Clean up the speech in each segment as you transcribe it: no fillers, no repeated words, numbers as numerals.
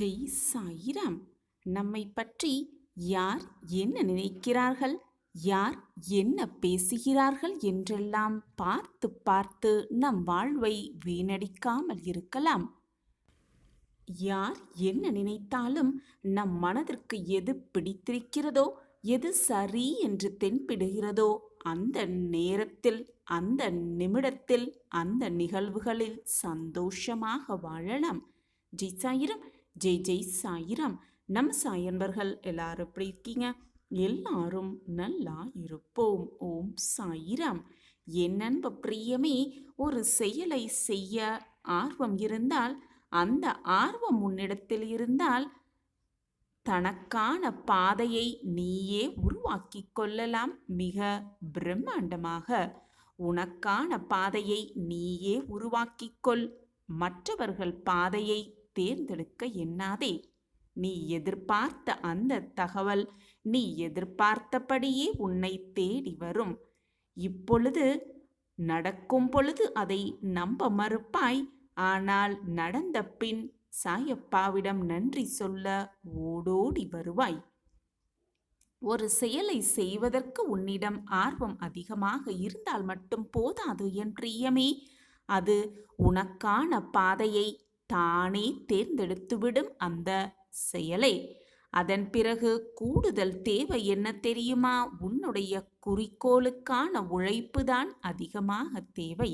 ஜெய் சாயிராம். நம்மை பற்றி யார் என்ன நினைக்கிறார்கள், யார் என்ன பேசுகிறார்கள் என்றெல்லாம் பார்த்து பார்த்து நம் வாழ்வை வீணடிக்காமல் இருக்கலாம். யார் என்ன நினைத்தாலும் நம் மனதிற்கு எது பிடித்திருக்கிறதோ, எது சரி என்று தென்படுகிறதோ அந்த நேரத்தில், அந்த நிமிடத்தில், அந்த நிகழ்வுகளில் சந்தோஷமாக வாழலாம். ஜெய் சாயிரம். ஜெய் ஜெய் சாயிராம். நம்ம சாயன்பர்கள் எல்லாரும் எப்படி இருக்கீங்க? எல்லாரும் நல்லா இருப்போம். ஓம் சாயிராம். என் அன்பு பிரியமே, ஒரு செயலை செய்ய ஆர்வம் இருந்தால், அந்த ஆர்வம் உன்னிடத்தில் இருந்தால் தனக்கான பாதையை நீயே உருவாக்கி கொள்ளலாம். மிக பிரம்மாண்டமாக உனக்கான பாதையை நீயே உருவாக்கிக்கொள். மற்றவர்கள் பாதையை தேர்ந்தெடுக்க எண்ணாதே. நீ எதிர்பார்த்த அந்த தகவல் நீ எதிர்பார்த்தபடியே உன்னை தேடி வரும். இப்பொழுது நடக்கும் பொழுது அதை நம்ப மறுப்பாய். ஆனால் நடந்த பின் சாயப்பாவிடம் நன்றி சொல்ல ஓடோடி வருவாய். ஒரு செயலை செய்வதற்கு உன்னிடம் ஆர்வம் அதிகமாக இருந்தால் மட்டும் போதாது என் பிரியமே. அது உனக்கான பாதையை தானே தேர்ந்தெடுத்துவிடும் அந்த செயலை. அதன் பிறகு கூடுதல் தேவை என்ன தெரியுமா? உன்னுடைய குறிக்கோளுக்கான உழைப்புதான் அதிகமாக தேவை.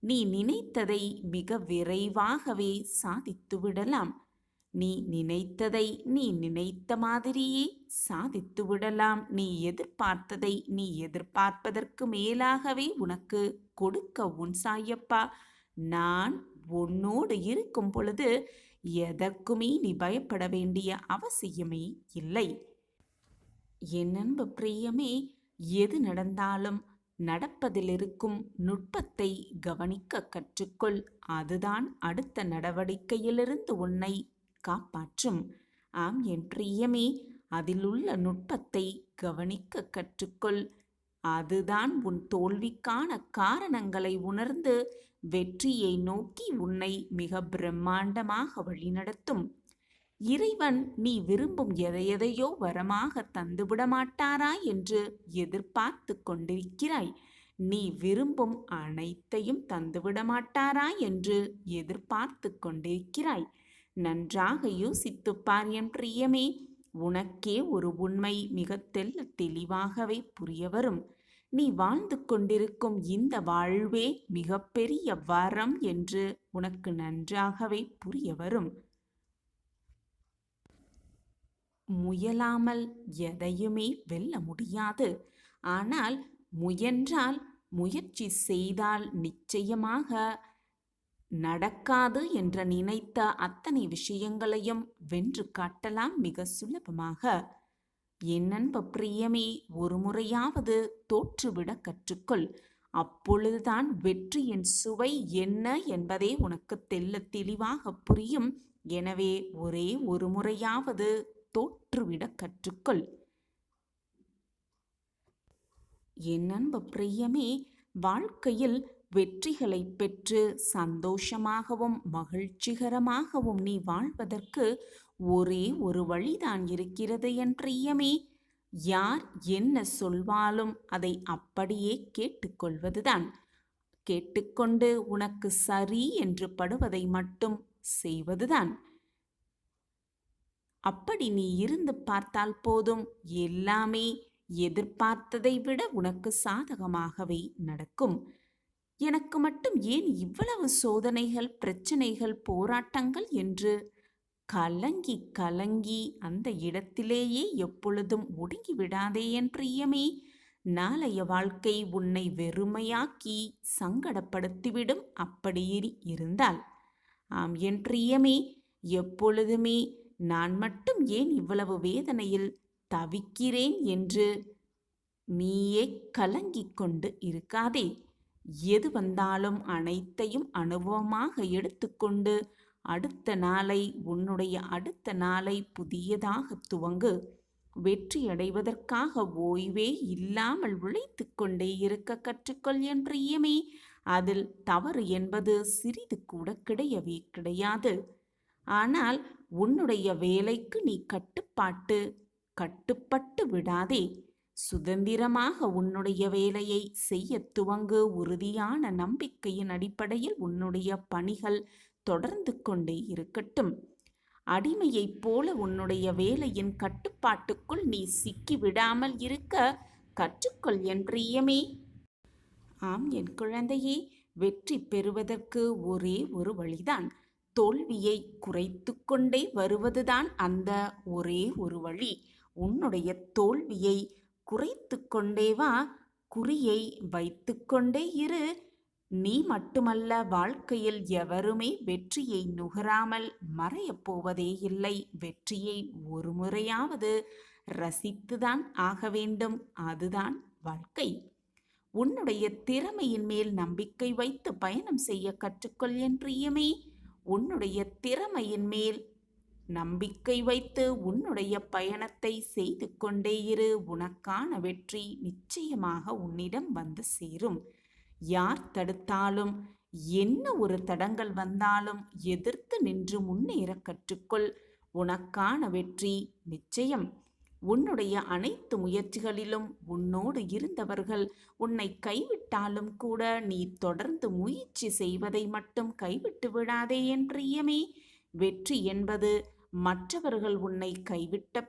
நீ நினைத்ததை மிக விரைவாகவே சாதித்து விடலாம். நீ நினைத்ததை நீ நினைத்த மாதிரியே சாதித்து விடலாம். நீ எதிர்பார்த்ததை நீ எதிர்பார்ப்பதற்கு மேலாகவே உனக்கு கொடுக்க உன் சாயப்பா நான் உன்னோடு இருக்கும் பொழுது எதற்குமே நீ பயப்பட வேண்டிய அவசியமே இல்லை. என் அன்பு பிரியமே, எது நடந்தாலும் நடப்பதில் இருக்கும் நுட்பத்தை கவனிக்க கற்றுக்கொள். அதுதான் அடுத்த நடவடிக்கையிலிருந்து உன்னை காப்பாற்றும். ஆம் என் பிரியமே, அதிலுள்ள நுட்பத்தை கவனிக்க கற்றுக்கொள். அதுதான் உன் தோல்விக்கான காரணங்களை உணர்ந்து வெற்றியை நோக்கி உன்னை மிக பிரம்மாண்டமாக வழிநடத்தும். இறைவன் நீ விரும்பும் எதையெதையோ வரமாக தந்துவிட மாட்டாரா என்று எதிர்பார்த்து கொண்டிருக்கிறாய். நீ விரும்பும் அனைத்தையும் தந்துவிட மாட்டாரா என்று எதிர்பார்த்து கொண்டிருக்கிறாய். நன்றாக யோசித்துப்பார் என் பிரியமே. உனக்கே ஒரு உண்மை மிக தெளிவாகவே புரிய வரும். நீ வாழ்ந்து கொண்டிருக்கும் இந்த வாழ்வே மிகப்பெரிய வரம் என்று உனக்கு நன்றாகவே புரிய வரும். முயலாமல் எதையுமே வெல்ல முடியாது. ஆனால் முயன்றால், முயற்சி செய்தால் நிச்சயமாக நடக்காது என்று நினைத்த அத்தனை விஷயங்களையும் வென்று காட்டலாம் மிக சுலபமாக. என் அன்பு பிரியமே, ஒரு முறையாவது தோற்றுவிட கற்றுக்கொள். அப்பொழுதுதான் வெற்றியின் சுவை என்ன என்பதே உனக்கு தெளிவாக புரியும். எனவே ஒரே ஒரு முறையாவது தோற்றுவிட கற்றுக்கொள். என் அன்பு பிரியமே, வாழ்க்கையில் வெற்றிகளை பெற்று சந்தோஷமாகவும் மகிழ்ச்சிகரமாகவும் நீ வாழ்வதற்கு ஒரே ஒரு வழிதான் இருக்கிறது என் பிரியமே. யார் என்ன சொல்வாலும் அதை அப்படியே கேட்டுக்கொள்வதுதான். கேட்டுக்கொண்டு உனக்கு சரி என்று படுவதை மட்டும் செய்வதுதான். அப்படி நீ இருந்து பார்த்தால் போதும், எல்லாமே எதிர்பார்த்ததை விட உனக்கு சாதகமாகவே நடக்கும். எனக்கு மட்டும் ஏன் இவ்வளவு சோதனைகள், பிரச்சனைகள், போராட்டங்கள் என்று கலங்கி கலங்கி அந்த இடத்திலேயே எப்பொழுதும் ஒடுங்கி விடாதே என் பிரியமே. நாளைய வாழ்க்கை உன்னை வெறுமையாக்கி சங்கடப்படுத்திவிடும் அப்படி இருந்தால். ஆம் என் பிரியமே, எப்பொழுதுமே நான் மட்டும் ஏன் இவ்வளவு வேதனையில் தவிக்கிறேன் என்று நீயே கலங்கிக் கொண்டு இருக்காதே. எது வந்தாலும் அனைத்தையும் அனுபவமாக எடுத்துக்கொண்டு அடுத்த நாளை, உன்னுடைய அடுத்த நாளை புதியதாக துவங்கு. வெற்றி அடைவதற்காக ஓய்வே இல்லாமல் உழைத்து கொண்டே இருக்க கற்றுக்கொள் என் பிரியமே. அதில் தவறு என்பது சிறிது கூட கிடையவே கிடையாது. ஆனால் உன்னுடைய வேலைக்கு நீ கட்டுப்பட்டு விடாதே. சுதந்திரமாக உன்னுடைய வேலையை செய்ய துவங்கு. உறுதியான நம்பிக்கையின் அடிப்படையில் உன்னுடைய பணிகள் தொடர்ந்து கொண்டே இருக்கட்டும். அடிமையைப் போல உன்னுடைய வேலையின் கட்டுப்பாட்டுக்குள் நீ சிக்கிவிடாமல் இருக்க கற்றுக்கொள் என் பிரியமே. ஆம் என் குழந்தையே, வெற்றி பெறுவதற்கு ஒரே ஒரு வழிதான். தோல்வியை குறைத்து கொண்டே வருவதுதான் அந்த ஒரே ஒரு வழி. உன்னுடைய தோல்வியை குறைத்து கொண்டே வா, குறியை வைத்து கொண்டே இரு. நீ மட்டுமல்ல, வாழ்க்கையில் எவருமே வெற்றியை நுகராமல் மறையப் போவதே இல்லை. வெற்றியை ஒரு முறையாவது ரசித்துதான் ஆக வேண்டும். அதுதான் வாழ்க்கை. உன்னுடைய திறமையின் மேல் நம்பிக்கை வைத்து பயணம் செய்ய கற்றுக்கொள் என் பிரியமே. உன்னுடைய திறமையின் மேல் நம்பிக்கை வைத்து உன்னுடைய பயணத்தை செய்து கொண்டே இரு. உனக்கான வெற்றி நிச்சயமாக உன்னிடம் வந்து சேரும். யார் தடுத்தாலும், என்ன ஒரு தடங்கள் வந்தாலும் எதிர்த்து நின்று முன்னேற கற்றுக்கொள். உனக்கான வெற்றி நிச்சயம். உன்னுடைய அனைத்து முயற்சிகளிலும் உன்னோடு இருந்தவர்கள் உன்னை கைவிட்டாலும் கூட நீ தொடர்ந்து முயற்சி செய்வதை மட்டும் கைவிட்டு விடாதே என் பிரியமே. வெற்றி என்பது மற்றவர்கள் உன்னை கைவிட்ட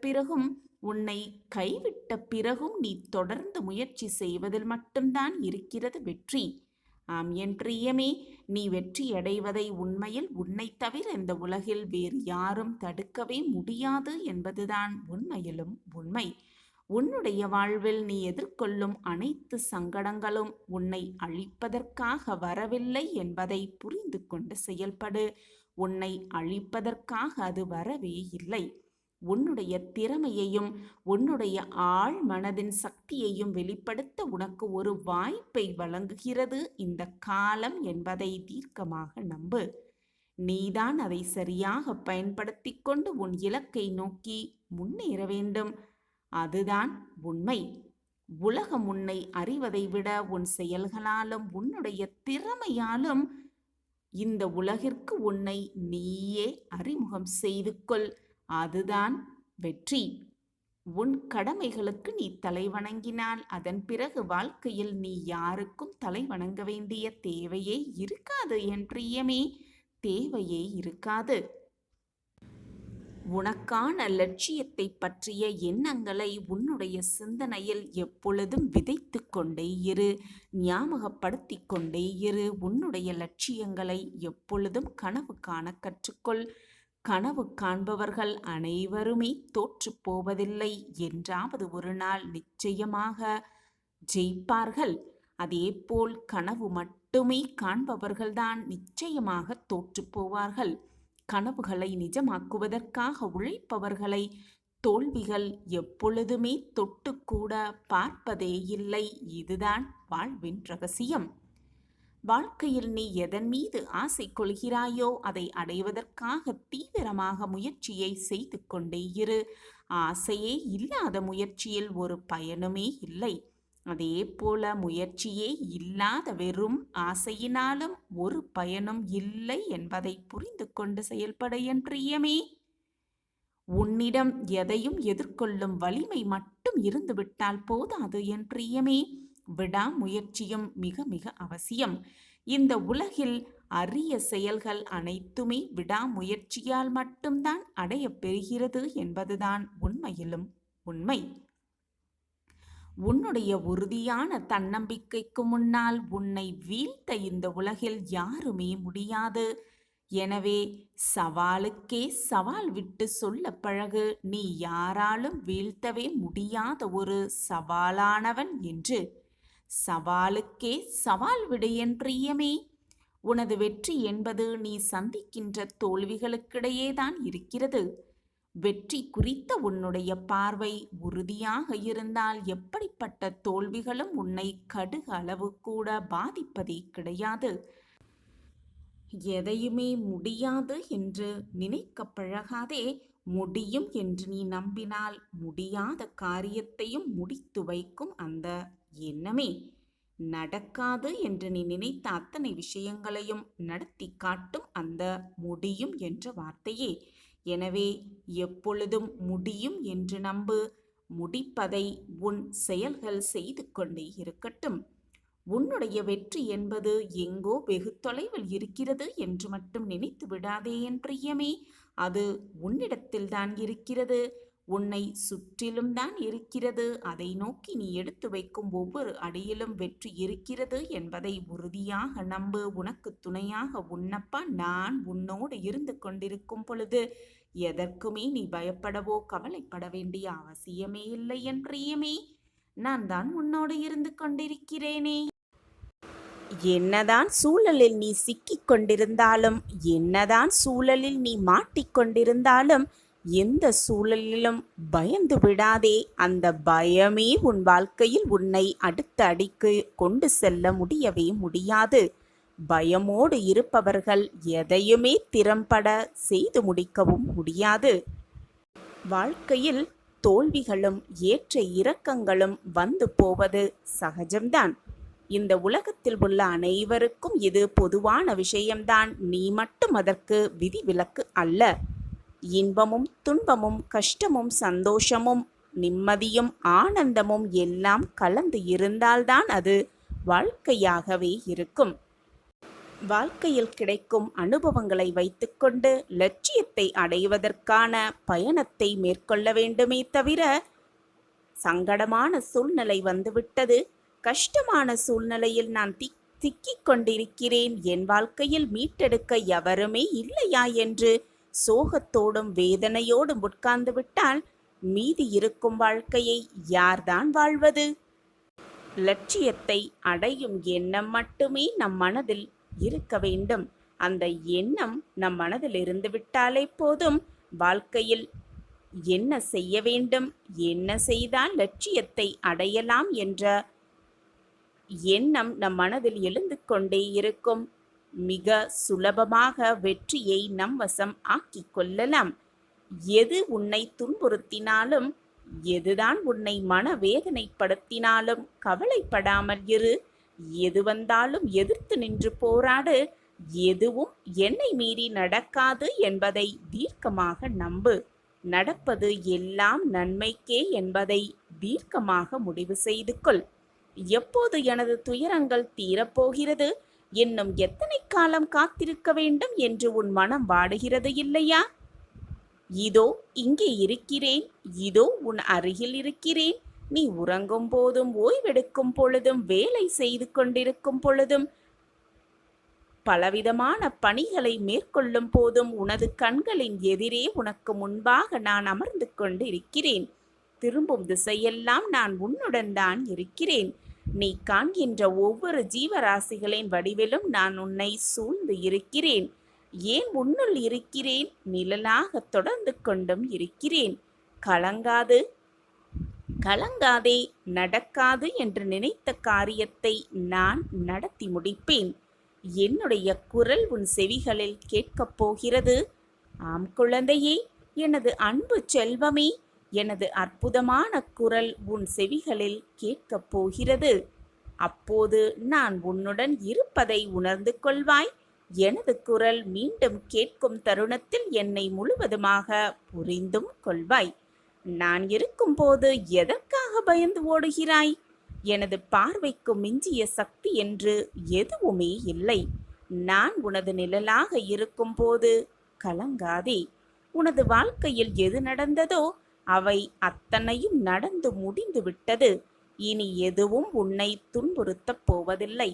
பிறகும் நீ தொடர்ந்து முயற்சி செய்வதில் மட்டும்தான் இருக்கிறது வெற்றி. ஆம் என் பிரியமே, நீ வெற்றி அடைவதை உண்மையில் உன்னை தவிர இந்த உலகில் வேறு யாரும் தடுக்கவே முடியாது என்பதுதான் உண்மையிலும் உண்மை. உன்னுடைய வாழ்வில் நீ எதிர்கொள்ளும் அனைத்து சங்கடங்களும் உன்னை அழிப்பதற்காக வரவில்லை என்பதை புரிந்து கொண்டு செயல்படு. உன்னை அழிப்பதற்காக அது வரவே இல்லை. உன்னுடைய திறமையையும் உன்னுடைய ஆழ் மனதின் சக்தியையும் வெளிப்படுத்த உனக்கு ஒரு வாய்ப்பை வழங்குகிறது இந்த காலம் என்பதை தீர்க்கமாக நம்பு. நீதான் அதை சரியாக பயன்படுத்தி கொண்டு உன் இலக்கை நோக்கி முன்னேற வேண்டும். அதுதான் உண்மை. உலகம் உன்னை அறிவதை விட உன் செயல்களாலும் உன்னுடைய திறமையாலும் இந்த உலகிற்கு உன்னை நீயே அறிமுகம் செய்து கொள். அதுதான் வெற்றி. உன் கடமைகளுக்கு நீ தலைவணங்கினால் அதன் பிறகு வாழ்க்கையில் நீ யாருக்கும் தலைவணங்க வேண்டிய தேவையே இருக்காது என் பிரியமே, தேவையே இருக்காது. உனக்கான லட்சியத்தை பற்றிய எண்ணங்களை உன்னுடைய சிந்தனையில் எப்பொழுதும் விதைத்து கொண்டே இரு, ஞாபகப்படுத்தி கொண்டே இரு. உன்னுடைய லட்சியங்களை எப்பொழுதும் கனவு காண கற்றுக்கொள். கனவு காண்பவர்கள் அனைவருமே தோற்று போவதில்லை. என்றாவது ஒரு நாள் நிச்சயமாக ஜெயிப்பார்கள். அதேபோல் கனவு மட்டுமே காண்பவர்கள்தான் நிச்சயமாக தோற்று போவார்கள். கனவுகளை நிஜமாக்குவதற்காக உழைப்பவர்களை தோல்விகள் எப்பொழுதுமே தொட்டுக்கூட பார்ப்பதே இல்லை. இதுதான் வாழ்வின் ரகசியம். வாழ்க்கையில் நீ எதன் மீது ஆசை கொள்கிறாயோ அதை அடைவதற்காக தீவிரமாக முயற்சியை செய்து கொண்டே இரு. ஆசையே இல்லாத முயற்சியில் ஒரு பயனுமே இல்லை. அதே போல முயற்சியே இல்லாத வெறும் ஆசையினாலும் ஒரு பயனும் இல்லை என்பதை புரிந்து கொண்டு செயல்பட என் பிரியமே. உன்னிடம் எதையும் எதிர்கொள்ளும் வலிமை மட்டும் இருந்துவிட்டால் போதாது என் பிரியமே. விடாமுயற்சியும் மிக மிக அவசியம். இந்த உலகில் அரிய செயல்கள் அனைத்துமே விடாமுயற்சியால் மட்டும்தான் அடைய பெறுகிறது என்பதுதான் உண்மையிலும் உண்மை. உன்னுடைய உறுதியான தன்னம்பிக்கைக்கு முன்னால் உன்னை வீழ்த்த இந்த உலகில் யாருமே முடியாது. எனவே சவாலுக்கே சவால் விட்டு சொல்ல பழகு. நீ யாராலும் வீழ்த்தவே முடியாத ஒரு சவாலானவன் என்று. சவாலுக்கே சவால் விடு என் பிரியமே. உனது வெற்றி என்பது நீ சந்திக்கின்ற தோல்விகளுக்கிடையேதான் இருக்கிறது. வெற்றி குறித்த உன்னுடைய பார்வை உறுதியாக இருந்தால் எப்படிப்பட்ட தோல்விகளும் உன்னை கடுகு அளவு கூட பாதிப்பதே கிடையாது. எதையுமே முடியாது என்று நினைக்க பழகாதே. முடியும் என்று நீ நம்பினால் முடியாத காரியத்தையும் முடித்து வைக்கும் அந்த எண்ணமே. நடக்காது என்று நீ நினைத்த அத்தனை விஷயங்களையும் நடத்தி காட்டும் அந்த முடியும் என்ற வார்த்தையே. எனவே எப்பொழுதும் முடியும் என்று நம்பு. முடிப்பதை உன் செயல்கள் செய்து கொண்டே இருக்கட்டும். உன்னுடைய வெற்றி என்பது எங்கோ வெகு தொலைவில் இருக்கிறது என்று மட்டும் நினைத்து விடாதே என் பிரியமே. அது உன்னிடத்தில்தான் இருக்கிறது, உன்னை சுற்றிலும் தான் இருக்கிறது. அதை நோக்கி நீ எடுத்து வைக்கும் ஒவ்வொரு அடியிலும் வெற்றி இருக்கிறது என்பதை உறுதியாக நம்பு. உனக்கு துணையாக உன்னப்பா நான் உன்னோடு இருந்து கொண்டிருக்கும் பொழுது எதற்குமே நீ பயப்படவோ கவலைப்பட வேண்டிய அவசியமே இல்லை என் பிரியமே. நான் தான் உன்னோடு இருந்து கொண்டிருக்கிறேனே. என்னதான் சூழலில் நீ சிக்கிக் கொண்டிருந்தாலும், என்னதான் சூழலில் நீ மாட்டிக்கொண்டிருந்தாலும், எந்த சூழலிலும் பயந்து விடாதே. அந்த பயமே உன் வாழ்க்கையில் உன்னை அடுத்த அடிக்கு கொண்டு செல்ல முடியவே முடியாது. பயமோடு இருப்பவர்கள் எதையுமே திறம்பட செய்து முடிக்கவும் முடியாது. வாழ்க்கையில் தோல்விகளும் ஏற்ற இறக்கங்களும் வந்து போவது சகஜம்தான். இந்த உலகத்தில் உள்ள அனைவருக்கும் இது பொதுவான விஷயம்தான். நீ மட்டும் அதற்கு விதிவிலக்கு அல்ல. இன்பமும் துன்பமும் கஷ்டமும் சந்தோஷமும் நிம்மதியும் ஆனந்தமும் எல்லாம் கலந்து இருந்தால்தான் அது வாழ்க்கையாகவே இருக்கும். வாழ்க்கையில் கிடைக்கும் அனுபவங்களை வைத்துக்கொண்டு லட்சியத்தை அடைவதற்கான பயணத்தை மேற்கொள்ள வேண்டுமே தவிர, சங்கடமான சூழ்நிலை வந்துவிட்டது, கஷ்டமான சூழ்நிலையில் நான் சிக்கிக் கொண்டிருக்கிறேன், என் வாழ்க்கையில் மீட்டெடுக்க எவருமே இல்லையா என்று சோகத்தோடும் வேதனையோடும் உட்கார்ந்து விட்டால் மீதி இருக்கும் வாழ்க்கையை யார்தான் வாழ்வது? லட்சியத்தை அடையும் எண்ணம் மட்டுமே நம் மனதில் இருக்க வேண்டும். அந்த எண்ணம் நம் மனதில் இருந்து விட்டாலே போதும். வாழ்க்கையில் என்ன செய்ய வேண்டும், என்ன செய்தால் லட்சியத்தை அடையலாம் என்ற எண்ணம் நம் மனதில் எழுந்து கொண்டே இருக்கும். மிக சுலபமாக வெற்றியை நம் வசம் ஆக்கிக் கொள்ளலாம். எது உன்னை துன்புறுத்தினாலும், எதுதான் உன்னை மனவேதனைப்படுத்தினாலும் கவலைப்படாமல் இரு. எது வந்தாலும் எதிர்த்து நின்று போராடு. எதுவும் என்னை மீறி நடக்காது என்பதை தீர்க்கமாக நம்பு. நடப்பது எல்லாம் நன்மைக்கே என்பதை தீர்க்கமாக முடிவு செய்து கொள். எப்போது எனது துயரங்கள் தீரப்போகிறது, இன்னும் எத்தனை காலம் காத்திருக்க வேண்டும் என்று உன் மனம் வாடுகிறது இல்லையா? இதோ இங்கே இருக்கிறேன், இதோ உன் அருகில் இருக்கிறேன். நீ உறங்கும் போதும், ஓய்வெடுக்கும் பொழுதும், வேலை செய்து கொண்டிருக்கும் பொழுதும், பலவிதமான பணிகளை மேற்கொள்ளும் போதும் உனது கண்களின் எதிரே உனக்கு முன்பாக நான் அமர்ந்து கொண்டு இருக்கிறேன். திரும்பும் திசையெல்லாம் நான் உன்னுடன் தான் இருக்கிறேன். நீ காண்கின்ற ஒவ்வொரு ஜீவராசிகளின் வடிவிலும் நான் உன்னை சூழ்ந்து இருக்கிறேன். ஏன் உன்னுள் இருக்கிறேன், நிழலாக தொடர்ந்து கொண்டும் இருக்கிறேன். கலங்காது, கலங்காதே. நடக்காது என்று நினைத்த காரியத்தை நான் நடத்தி முடிப்பேன். என்னுடைய குரல் உன் செவிகளில் கேட்கப் போகிறது. ஆம் குழந்தையே, எனது அன்பு செல்வமே, எனது அற்புதமான குரல் உன் செவிகளில் கேட்கப் போகிறது. அப்போது நான் உன்னுடன் இருப்பதை உணர்ந்து கொள்வாய். எனது குரல் மீண்டும் கேட்கும் தருணத்தில் என்னை முழுவதுமாக புரிந்தும் கொள்வாய். நான் இருக்கும்போது எதற்காக பயந்து ஓடுகிறாய்? எனது பார்வைக்கு மிஞ்சிய சக்தி என்று எதுவுமே இல்லை. நான் உனது நிழலாக இருக்கும்போது கலங்காதே. உனது வாழ்க்கையில் எது நடந்ததோ அவை அத்தனையும் நடந்து முடிந்து விட்டது. இனி எதுவும் உன்னை துன்புறுத்தப் போவதில்லை.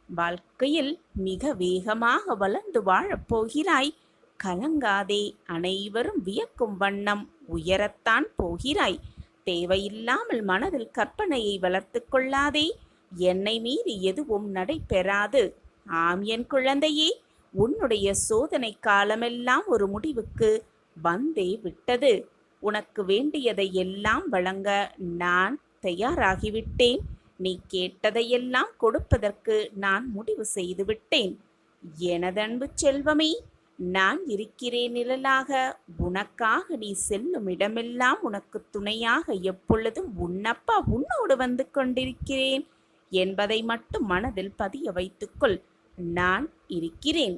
வாழ்க்கையில் மிக வேகமாக வளர்ந்து வாழப்போகிறாய். கலங்காதே. அனைவரும் வியக்கும் வண்ணம் உயரத்தான் போகிறாய். தேவையில்லாமல் மனதில் கற்பனையை வளர்த்து கொள்ளாதே. என்னை மீறி எதுவும் நடைபெறாது. ஆம் என் குழந்தையே, உன்னுடைய சோதனை காலமெல்லாம் ஒரு முடிவுக்கு வந்தே விட்டது. உனக்கு வேண்டியதை எல்லாம் வழங்க நான் தயாராகிவிட்டேன். நீ கேட்டதையெல்லாம் கொடுப்பதற்கு நான் முடிவு செய்துவிட்டேன். எனதன்பு செல்வமே, நான் இருக்கிறேன் நிழலாக. உனக்காக நீ செல்லும் இடமெல்லாம் உனக்கு துணையாக எப்பொழுதும் உன்னப்பா உன்னோடு வந்து கொண்டிருக்கிறேன். என்பதை மட்டும் மனதில் பதிய வைத்துக்கொள். நான் இருக்கிறேன்.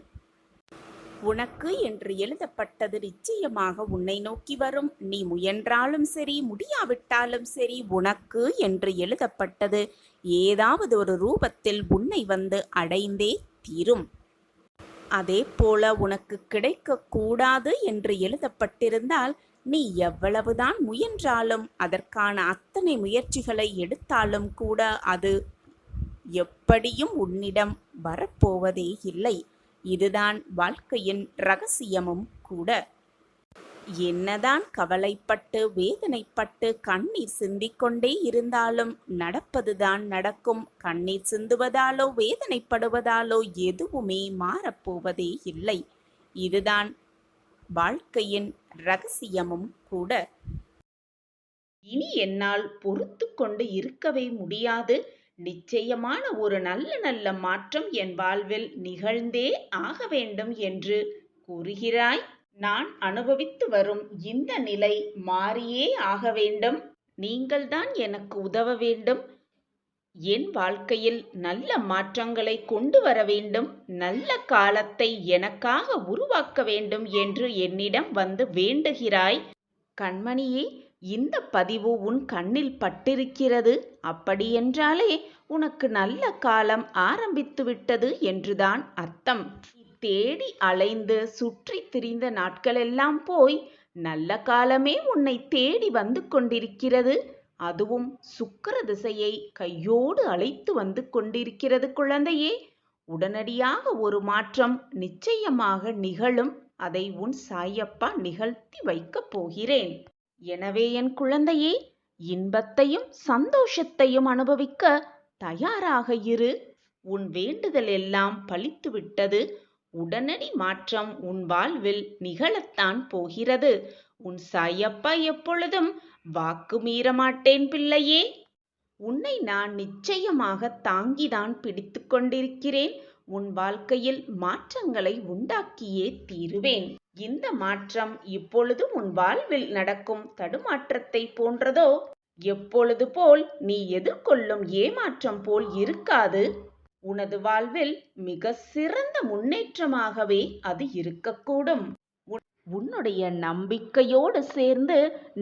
உனக்கு என்று எழுதப்பட்டது நிச்சயமாக உன்னை நோக்கி வரும். நீ முயன்றாலும் சரி, முடியாவிட்டாலும் சரி, உனக்கு என்று எழுதப்பட்டது ஏதாவது ஒரு ரூபத்தில் உன்னை வந்து அடைந்தே தீரும். அதே போல உனக்கு கிடைக்கக்கூடாது என்று எழுதப்பட்டிருந்தால் நீ எவ்வளவுதான் முயன்றாலும், அதற்கான அத்தனை முயற்சிகளை எடுத்தாலும் கூட அது எப்படியும் உன்னிடம் வரப்போவதே இல்லை. இதுதான் வாழ்க்கையின் ரகசியமும் கூட. என்னதான் கவலைப்பட்டு வேதனைப்பட்டு கண்ணீர் சிந்திக்கொண்டே இருந்தாலும் நடப்பதுதான் நடக்கும். கண்ணீர் சிந்துவதாலோ வேதனைப்படுவதாலோ எதுவுமே மாறப்போவதே இல்லை. இதுதான் வாழ்க்கையின் ரகசியமும் கூட. இனி என்னால் பொறுத்து கொண்டு இருக்கவே முடியாது. நிச்சயமான ஒரு நல்ல நல்ல மாற்றம் என் வாழ்வில் நிகழ்ந்தே ஆக வேண்டும் என்று கூறுகிறாய். நான் அனுபவித்து வரும் இந்த நிலை மாறியே ஆக வேண்டும். நீங்கள்தான் எனக்கு உதவ வேண்டும். என் வாழ்க்கையில் நல்ல மாற்றங்களை கொண்டு வர வேண்டும். நல்ல காலத்தை எனக்காக உருவாக்க வேண்டும் என்று என்னிடம் வந்து வேண்டுகிறாய். கண்மணியே, இந்த பதிவு உன் கண்ணில் பட்டிருக்கிறது. அப்படியென்றாலே உனக்கு நல்ல காலம் ஆரம்பித்து விட்டது என்றுதான் அர்த்தம். தேடி அலைந்து சுற்றி திரிந்த நாட்களெல்லாம் போய் நல்ல காலமே உன்னை தேடி வந்து கொண்டிருக்கிறது. அதுவும் சுக்கிர திசையை கையோடு அழைத்து வந்து கொண்டிருக்கிறது குழந்தையே. உடனடியாக ஒரு மாற்றம் நிச்சயமாக நிகழும். அதை உன் சாயப்பா நிகழ்த்தி வைக்கப் போகிறேன். எனவே என் குழந்தையே, இன்பத்தையும் சந்தோஷத்தையும் அனுபவிக்க தயாராக இரு. உன் வேண்டுதல் எல்லாம் பலித்துவிட்டது. உடனடி மாற்றம் உன் வாழ்வில் நிகழத்தான் போகிறது. உன் சாயப்பா எப்பொழுதும் வாக்கு மீற மாட்டேன் பிள்ளையே. உன்னை நான் நிச்சயமாக தாங்கிதான் பிடித்து கொண்டிருக்கிறேன். உன் வாழ்க்கையில் மாற்றங்களை உண்டாக்கியே தீருவேன். இந்த மாற்றம் இப்பொழுது உன் வாழ்வில் நடக்கும் தடுமாற்றத்தை போன்றதோ? எப்பொழுது போல் நீ எதிர்கொள்ளும் ஏமாற்றம் போல் இருக்காது. உனது வாழ்வில் மிக சிறந்த முன்னேற்றமாகவே அது இருக்கக்கூடும். உன்னுடைய நம்பிக்கையோடு சேர்ந்து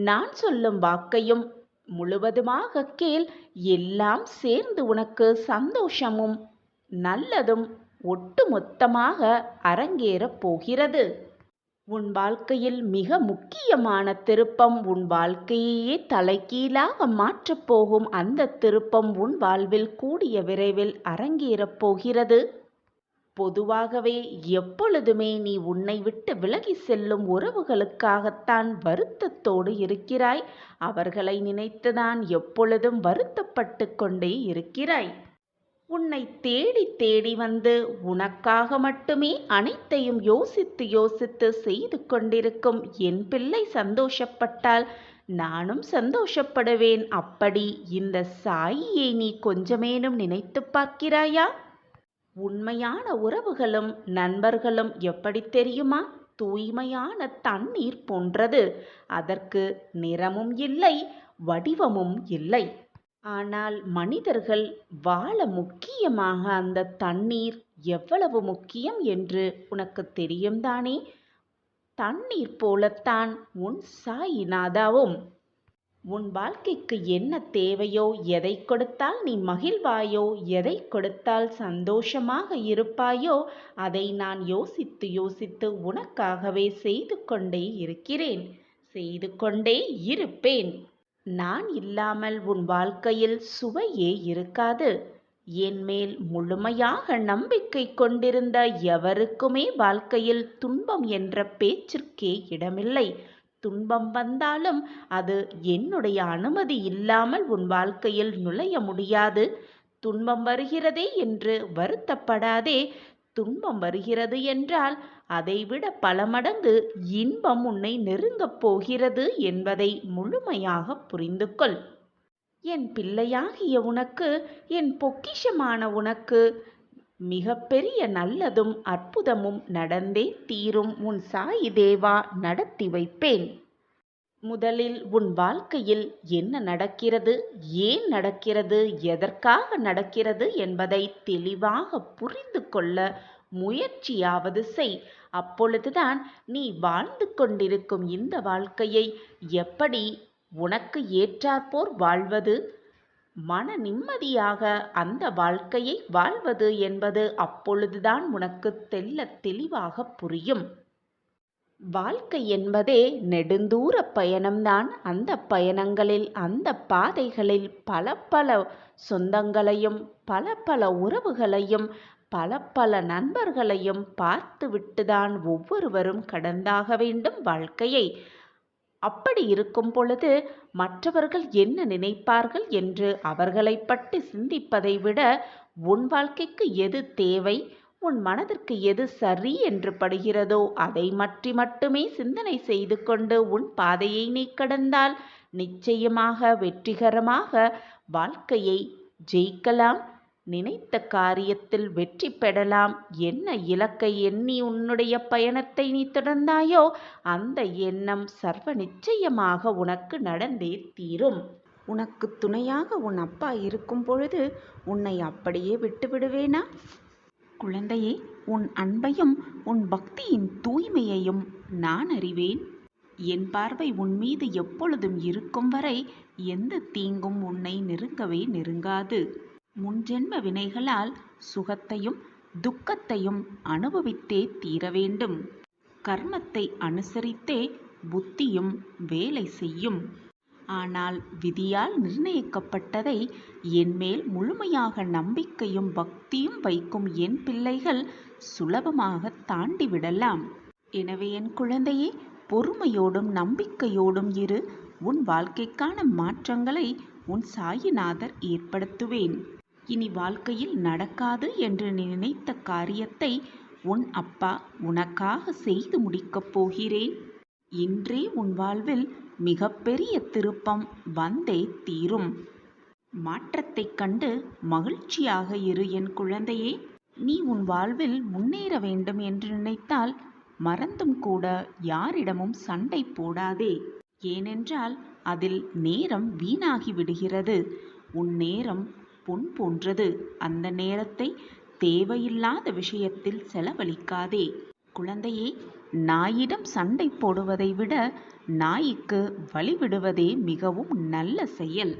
நான் சொல்லும் வாக்கையும் முழுவதுமாக கேள். எல்லாம் சேர்ந்து உனக்கு சந்தோஷமும் நல்லதும் ஒட்டுமொத்தமாக அரங்கேறப் போகிறது. உன் வாழ்க்கையில் மிக முக்கியமான திருப்பம், உன் வாழ்க்கையே தலைகீழாக மாற்றப் போகும் அந்த திருப்பம் உன் வாழ்வில் கூடிய விரைவில் அரங்கேறப் போகிறது. பொதுவாகவே எப்பொழுதுமே நீ உன்னை விட்டு விலகி செல்லும் உறவுகளுக்காகத்தான் வருத்தத்தோடு இருக்கிறாய். அவர்களை நினைத்துதான் எப்பொழுதும் வருத்தப்பட்டு கொண்டே இருக்கிறாய். உன்னை தேடி தேடி வந்து உனக்காக மட்டுமே அனைத்தையும் யோசித்து யோசித்து செய்து கொண்டிருக்கும் என் பிள்ளை சந்தோஷப்பட்டால் நானும் சந்தோஷப்படுவேன். அப்படி இந்த சாயியை நீ கொஞ்சமேனும் நினைத்து பார்க்கிறாயா? உண்மையான உறவுகளும் நண்பர்களும் எப்படி தெரியுமா? தூய்மையான தண்ணீர் போன்றது. அதற்கு நிறமும் இல்லை, வடிவமும் இல்லை. ஆனால் மனிதர்கள் வாழ முக்கியமாக அந்த தண்ணீர் எவ்வளவு முக்கியம் என்று உனக்கு தெரியும் தானே? தண்ணீர் போலத்தான் உன் சாயிநாதாவும். உன் வாழ்க்கைக்கு என்ன தேவையோ, எதை கொடுத்தால் நீ மகிழ்வாயோ, எதை கொடுத்தால் சந்தோஷமாக இருப்பாயோ, அதை நான் யோசித்து யோசித்து உனக்காகவே செய்து கொண்டே இருக்கிறேன், செய்து கொண்டே இருப்பேன். நான் இல்லாமல் உன் வாழ்க்கையில் சுவையே இருக்காது. என் மேல் முழுமையாக நம்பிக்கை கொண்டிருந்த எவருக்குமே வாழ்க்கையில் துன்பம் என்ற பேச்சிற்கே இடமில்லை. துன்பம் வந்தாலும் அது என்னுடைய அனுமதி இல்லாமல் உன் வாழ்க்கையில் நுழைய முடியாது. துன்பம் வருகிறதே என்று வருத்தப்படாதே. துன்பம் வருகிறது என்றால் அதைவிட பல மடங்கு இன்பம் உன்னை நெருங்கப் போகிறது என்பதை முழுமையாக புரிந்து கொள். என் பிள்ளையாகிய உனக்கு, என் பொக்கிஷமான உனக்கு மிகப்பெரிய நல்லதும் அற்புதமும் நடந்தே தீரும். உன் சாயி தேவா நடத்தி வைப்பேன். முதலில் உன் வாழ்க்கையில் என்ன நடக்கிறது, ஏன் நடக்கிறது, எதற்காக நடக்கிறது என்பதை தெளிவாக புரிந்து கொள்ள முயற்சியாவது செய். அப்பொழுதுதான் நீ வாழ்ந்து கொண்டிருக்கும் இந்த வாழ்க்கையை எப்படி உனக்கு ஏற்றாற்போர் வாழ்வது, மன நிம்மதியாக அந்த வாழ்க்கையை வாழ்வது என்பது அப்பொழுதுதான் உனக்கு தெள்ளத் தெளிவாக புரியும். வாழ்க்கை என்பதே நெடுந்தூர பயணம்தான். அந்த பயணங்களில், அந்த பாதைகளில் பல பல சொந்தங்களையும், பல பல உறவுகளையும், பல பல நண்பர்களையும் பார்த்துவிட்டுதான் ஒவ்வொருவரும் கடந்தாக வேண்டும் வாழ்க்கையை. அப்படி இருக்கும் பொழுது மற்றவர்கள் என்ன நினைப்பார்கள் என்று அவர்களை பற்றி சிந்திப்பதை விட உன் வாழ்க்கைக்கு எது தேவை, உன் மனதிற்கு எது சரி என்று படுகிறதோ அதை பற்றி மட்டுமே சிந்தனை செய்து கொண்டு உன் பாதையை நீ கடந்தால் நிச்சயமாக வெற்றிகரமாக வாழ்க்கையை ஜெயிக்கலாம். நினைத்த காரியத்தில் வெற்றி பெறலாம். என்ன இலக்கை எண்ணி உன்னுடைய பயணத்தை நீ தொடர்ந்தாயோ அந்த எண்ணம் சர்வ நிச்சயமாக உனக்கு நடந்தே தீரும். உனக்கு துணையாக உன் அப்பா இருக்கும் பொழுது உன்னை அப்படியே விட்டுவிடுவேனா? குழந்தையே, உன் அன்பையும் உன் பக்தியின் தூய்மையையும் நான் அறிவேன். என் பார்வை உன் மீது எப்பொழுதும் இருக்கும் வரை எந்த தீங்கும் உன்னை நெருங்கவே நெருங்காது. முன்ஜென்ம வினைகளால் சுகத்தையும் துக்கத்தையும் அனுபவித்தே தீர வேண்டும். கர்மத்தை அனுசரித்தே புத்தியும் வேலை செய்யும். ஆனால் விதியால் நிர்ணயிக்கப்பட்டதை என்மேல் முழுமையாக நம்பிக்கையும் பக்தியும் வைக்கும் என் பிள்ளைகள் சுலபமாக தாண்டிவிடலாம். எனவே என் குழந்தையே, பொறுமையோடும் நம்பிக்கையோடும் இரு. உன் வாழ்க்கைக்கான மாற்றங்களை உன் சாயிநாதர் ஏற்படுத்துவேன். இனி வாழ்க்கையில் நடக்காது என்று நீ நினைத்த காரியத்தை உன் அப்பா உனக்காக செய்து முடிக்கப் போகிறேன். இன்றே உன் வாழ்வில் மிகப்பெரிய திருப்பம் வந்தே தீரும். மாற்றத்தைக் கண்டு மகிழ்ச்சியாக இரு என் குழந்தையே. நீ உன் வாழ்வில் முன்னேற வேண்டும் என்று நினைத்தால் மறந்தும் கூட யாரிடமும் சண்டை போடாதே. ஏனென்றால் அதில் நேரம் வீணாகி விடுகிறது. உன் நேரம் பொன் போன்றது. அந்த நேரத்தை தேவையில்லாத விஷயத்தில் செலவழிக்காதே. குழந்தையே, நாயிடம் சண்டை போடுவதை விட நாய்க்கு வழிவிடுவதே மிகவும் நல்ல செயல்.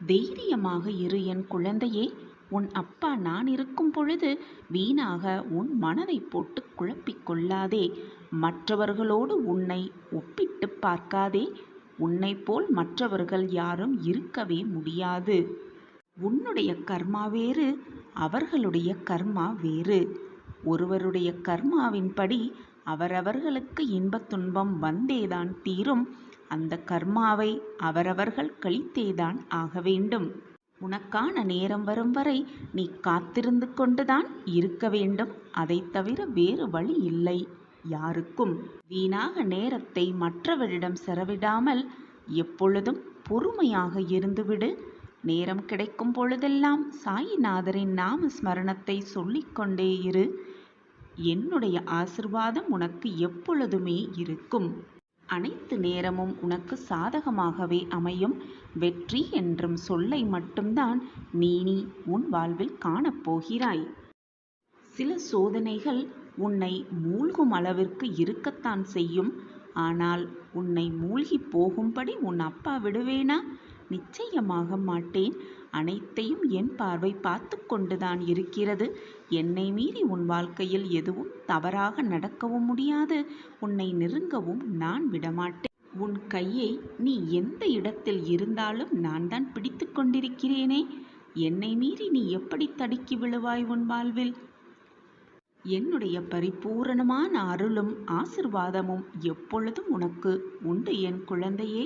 தைரியமாக இரு என் குழந்தையே. உன் அப்பா நான் இருக்கும் பொழுது வீணாக உன் மனதை போட்டு குழப்பிக் கொள்ளாதே. மற்றவர்களோடு உன்னை ஒப்பிட்டு பார்க்காதே. உன்னை போல் மற்றவர்கள் யாரும் இருக்கவே முடியாது. உன்னுடைய கர்மா வேறு, அவர்களுடைய கர்மா வேறு. ஒருவருடைய கர்மாவின்படி அவரவர்களுக்கு இன்பத் துன்பம் வந்தேதான் தீரும். அந்த கர்மாவை அவரவர்கள் கழித்தேதான் ஆக வேண்டும். உனக்கான நேரம் வரும் வரை நீ காத்திருந்து கொண்டுதான் இருக்க வேண்டும். அதை தவிர வேறு வழி இல்லை யாருக்கும். வீணாக நேரத்தை மற்றவரிடம் செலவிடாமல் எப்பொழுதும் பொறுமையாக இருந்துவிடு. நேரம் கிடைக்கும் பொழுதெல்லாம் சாயிநாதரின் நாம ஸ்மரணத்தை சொல்லிக்கொண்டே இரு. என்னுடைய ஆசிர்வாதம் உனக்கு எப்பொழுதுமே இருக்கும். அனைத்து நேரமும் உனக்கு சாதகமாகவே அமையும். வெற்றி என்றும் சொல்லை மட்டும்தான் நீ உன் வாழ்வில் காணப்போகிறாய். சில சோதனைகள் உன்னை மூழ்கும் அளவிற்கு இருக்கத்தான் செய்யும். ஆனால் உன்னை மூழ்கி போகும்படி உன் அப்பா விடுவேனா? நிச்சயமாக மாட்டேன். அனைத்தையும் என் பார்வை பார்த்து கொண்டுதான் இருக்கிறது. என்னை மீறி உன் வாழ்க்கையில் எதுவும் தவறாக நடக்கவும் முடியாது. உன்னை நெருங்கவும் நான் விடமாட்டேன். உன் கையை நீ எந்த இடத்தில் இருந்தாலும் நான் தான் பிடித்து கொண்டிருக்கிறேனே. என்னை மீறி நீ எப்படி தடுக்கி விழுவாய் உன் வாழ்வில்? என்னுடைய பரிபூரணமான அருளும் ஆசிர்வாதமும் எப்பொழுதும் உனக்கு உண்டு என் குழந்தையே.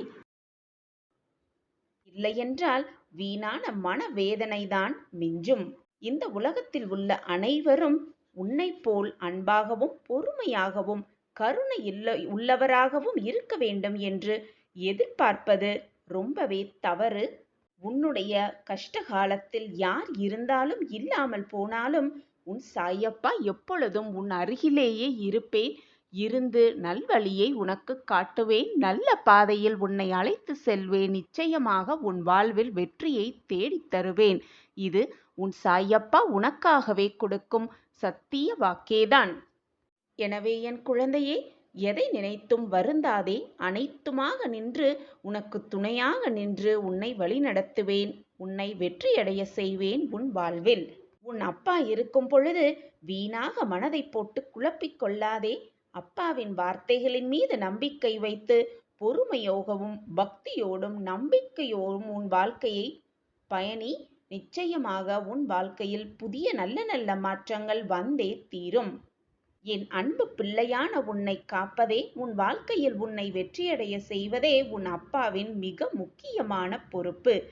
இல்லையென்றால் வீணான மனவேதனைதான் மிஞ்சும். இந்த உலகத்தில் உள்ள அனைவரும் உன்னை போல் அன்பாகவும் பொறுமையாகவும் கருணை உள்ளவராகவும் இருக்க வேண்டும் என்று எதிர்பார்ப்பது ரொம்பவே தவறு. உன்னுடைய கஷ்டகாலத்தில் யார் இருந்தாலும் இல்லாமல் போனாலும் உன் சாயப்பா எப்பொழுதும் உன் அருகிலேயே இருப்பேன். இருந்து நல்வழியை உனக்குக் காட்டுவேன். நல்ல பாதையில் உன்னை அழைத்து செல்வேன். நிச்சயமாக உன் வாழ்வில் வெற்றியை தேடித் தருவேன். இது உன் சாயப்பா உனக்காகவே கொடுக்கும் சத்திய வாக்கேதான். எனவே என் குழந்தையே, எதை நினைத்தும் வருந்தாதே. அனைத்துமாக நின்று உனக்கு துணையாக நின்று உன்னை வழிநடத்துவேன். உன்னை வெற்றியடைய செய்வேன் உன் வாழ்வில். உன் அப்பா இருக்கும் பொழுது வீணாக மனதை போட்டு குழப்பிக் கொள்ளாதே. அப்பாவின் வார்த்தைகளின் மீது நம்பிக்கை வைத்து பொறுமையோகவும் பக்தியோடும் நம்பிக்கையோடும் உன் வாழ்க்கையை பயணி. நிச்சயமாக உன் வாழ்க்கையில் புதிய நல்ல நல்ல மாற்றங்கள் வந்தே தீரும். என் அன்பு பிள்ளையான உன்னை காப்பதே, உன் வாழ்க்கையில் உன்னை வெற்றியடைய செய்வதே உன் அப்பாவின் மிக முக்கியமான பொறுப்பு.